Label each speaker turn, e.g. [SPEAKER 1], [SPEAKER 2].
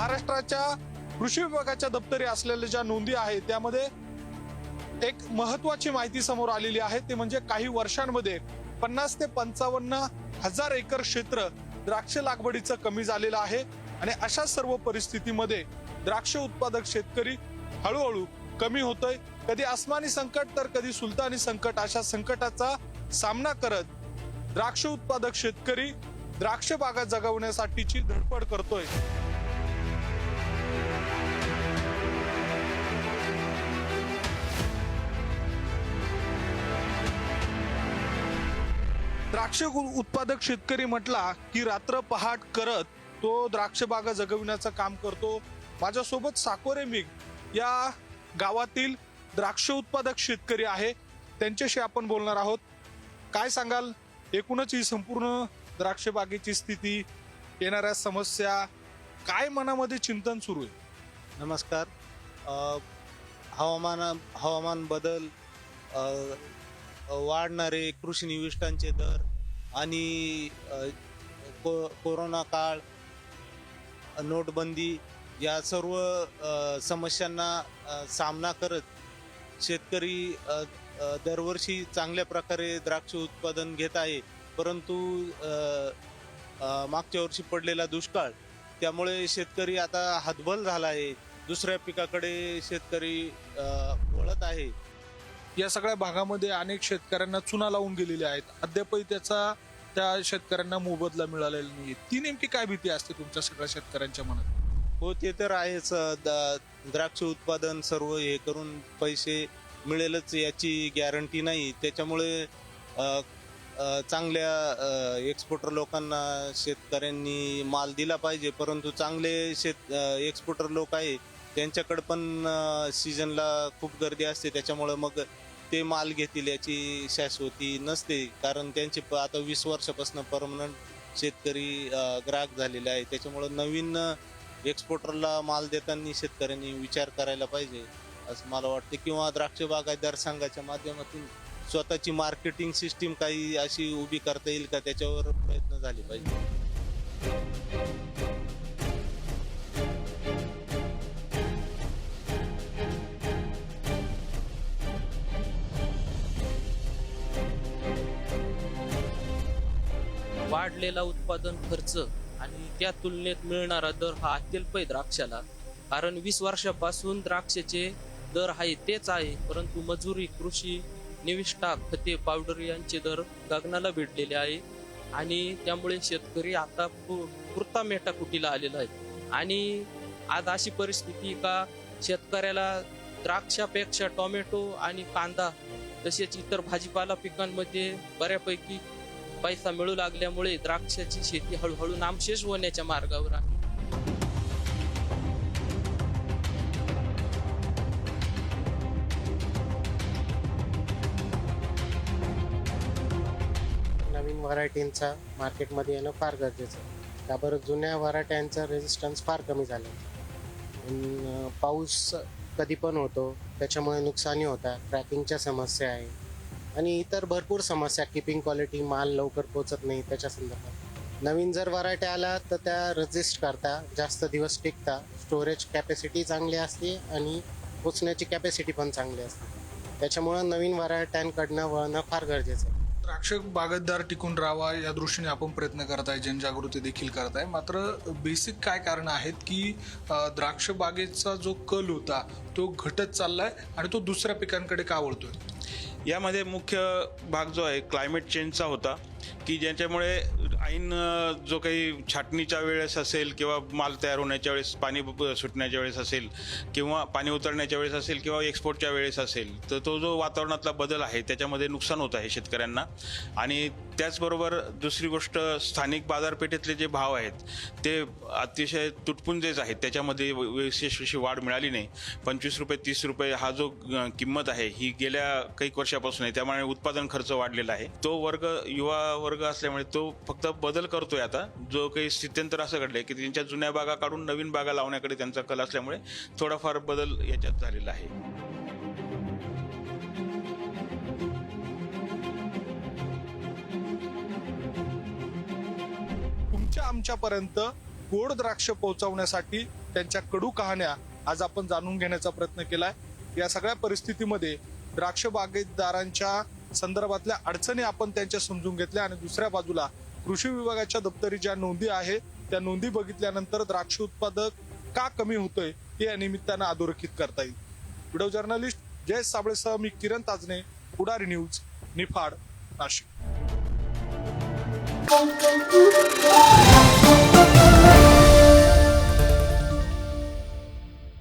[SPEAKER 1] महाराष्ट्राच्या कृषी विभागाच्या दप्तरी असलेल्या ज्या नोंदी आहेत त्यामध्ये एक महत्वाची माहिती समोर आलेली आहे, ते म्हणजे काही वर्षांमध्ये 50 ते 55 हजार एकर क्षेत्र द्राक्ष लागवडीचं कमी झालेलं आहे आणि अशा सर्व परिस्थितीमध्ये द्राक्ष उत्पादक शेतकरी हळूहळू कमी होतोय. कधी आसमानी संकट तर कधी सुलतानी संकट, अशा संकटाचा सामना करत द्राक्ष उत्पादक शेतकरी द्राक्ष बागा जगवण्यासाठीची धडपड करतोय. द्राक्ष उत्पादक शेतकरी म्हटला की रात्र पहाट करत तो द्राक्ष बागा जगविण्याचं काम करतो. माझ्यासोबत साकोरे मिग या गावातील द्राक्ष उत्पादक शेतकरी आहे, त्यांच्याशी आपण बोलणार आहोत. काय सांगाल, एकूणच ही संपूर्ण द्राक्ष बागेची स्थिती, येणाऱ्या समस्या, काय मनामध्ये चिंतन सुरू आहे?
[SPEAKER 2] नमस्कार. हवामान बदल, वाढणारे कृषी निविष्ठांचे दर आणि कोरोना काळ, नोटबंदी या सर्व समस्यांना सामना करत शेतकरी दरवर्षी चांगल्या प्रकारे द्राक्ष उत्पादन घेत आहे. परंतु मागच्या वर्षी पडलेला दुष्काळ त्यामुळे शेतकरी आता हतबल झाला आहे. दुसऱ्या पिकाकडे शेतकरी वळत आहे.
[SPEAKER 1] या सगळ्या भागामध्ये अनेक शेतकऱ्यांना चुना लावून गेलेले आहेत, अद्यापही त्याचा त्या शेतकऱ्यांना मोबदला मिळालेला नाही. ती नेमकी काय भीती असते तुमच्या सगळ्या शेतकऱ्यांच्या मनात?
[SPEAKER 2] हो, ते तर आहेच. द्राक्ष उत्पादन सर्व हे करून पैसे मिळेलच याची गॅरंटी नाही. त्याच्यामुळे चांगल्या एक्सपोर्टर लोकांना शेतकऱ्यांनी माल दिला पाहिजे. परंतु चांगले एक्सपोर्टर लोक आहे त्यांच्याकडे पण सीजनला खूप गर्दी असते, त्याच्यामुळे मग ते माल घेतील याची शाश्वती नसते. कारण त्यांचे आता 20 वर्षापासून परमनंट शेतकरी ग्राहक झालेले आहे. त्याच्यामुळे नवीन एक्सपोर्टरला माल देताना शेतकऱ्यांनी विचार करायला पाहिजे असं मला वाटतं. किंवा द्राक्ष बागायतदार संघाच्या माध्यमातून स्वतःची मार्केटिंग सिस्टीम काही अशी उभी करता येईल का, त्याच्यावर प्रयत्न झाले पाहिजे.
[SPEAKER 3] वाढलेला उत्पादन खर्च आणि त्या तुलनेत मिळणारा दर हा अत्यल्प आहे द्राक्षाला. कारण 20 वर्षापासून द्राक्षाचे दर आहे तेच आहे, परंतु मजुरी, कृषी निविष्ठा, खते, पावडर यांचे दर गगनाला भिडलेले आहे आणि त्यामुळे शेतकरी आता पुरता मेटाकुटीला आलेला आहे. आणि आज अशी परिस्थिती का शेतकऱ्याला द्राक्षापेक्षा टोमॅटो आणि कांदा तसेच इतर भाजीपाला पिकांमध्ये बऱ्यापैकी पैसा मिळू लागल्यामुळे द्राक्षाची शेती हळूहळू नामशेष होण्याच्या मार्गावर आहे.
[SPEAKER 4] नवीन व्हरायटींचा मार्केटमध्ये येणं फार गरजेचं आहे. का बरं, जुन्या व्हरायट्यांचा रेजिस्टन्स फार कमी झाला. पाऊस कधी पण होतो, त्याच्यामुळे नुकसानी होतात, ट्रॅकिंगच्या समस्या आहे आणि इतर भरपूर समस्या, किपिंग क्वालिटी, माल लवकर पोचत नाही त्याच्या संदर्भात. नवीन जर व्हरायटी आला तर त्या रजिस्ट करता, जास्त दिवस टिकता, स्टोरेज कॅपॅसिटी चांगली असते आणि पोचण्याची कॅपॅसिटी पण चांगली असते. त्याच्यामुळं नवीन व्हरायट्यांकडनं वळणं फार गरजेचं आहे.
[SPEAKER 1] द्राक्ष बागायतदार टिकून राहावा या दृष्टीने आपण प्रयत्न करत आहे, जनजागृती देखील करत आहे. मात्र बेसिक काय कारण आहेत की द्राक्ष बागेचा जो कल होता तो घटत चाललाय आणि तो दुसऱ्या पिकांकडे का वळतोय?
[SPEAKER 5] यामध्ये मुख्य भाग जो आहे क्लायमेट चेंजचा होता, की ज्याच्यामुळे ऐन जो काही छाटणीच्या वेळेस असेल किंवा माल तयार होण्याच्या वेळेस, पाणी सुटण्याच्या वेळेस असेल किंवा पाणी उतरण्याच्या वेळेस असेल किंवा एक्सपोर्टच्या वेळेस असेल, तर तो जो वातावरणातला बदल आहे त्याच्यामध्ये नुकसान होत आहे शेतकऱ्यांना. आणि त्याचबरोबर दुसरी गोष्ट, स्थानिक बाजारपेठेतले जे भाव आहेत ते अतिशय तुटपुंजेच आहेत. त्याच्यामध्ये विशेष अशी वाढ मिळाली नाही. 25 रुपये 30 रुपये हा जो किंमत आहे ही गेल्या काही वर्षापासून आहे. त्यामुळे उत्पादन खर्च वाढलेला आहे. तो वर्ग युवा वर्ग असल्यामुळे तो फक्त बदल करतोय. आता जो काही स्थित्यंतर असं घडलंय की त्यांच्या जुन्या बागा काढून नवीन बागा लावण्याकडे त्यांचा कल असल्यामुळे थोडाफार बदल याच्यात झालेला आहे.
[SPEAKER 1] आमच्यापर्यंत गोड द्राक्ष पोहोचवण्यासाठी त्यांच्या कडू कहाण्या आज आपण जाणून घेण्याचा प्रयत्न केलाय. या सगळ्या परिस्थितीमध्ये द्राक्ष बागायतदारांच्या संदर्भातल्या अडचणी आपण त्यांच्या समजून घेतल्या आणि दुसऱ्या बाजूला कृषी विभागाच्या दप्तरी ज्या नोंदी आहेत त्या नोंदी बघितल्यानंतर द्राक्ष उत्पादक का कमी होतोय हे या निमित्तानं अधोरेखित करता येईल. व्हिडिओ जर्नलिस्ट जयेश साबळेसह मी किरण ताजने, पुढारी न्यूज, निफाड, नाशिक.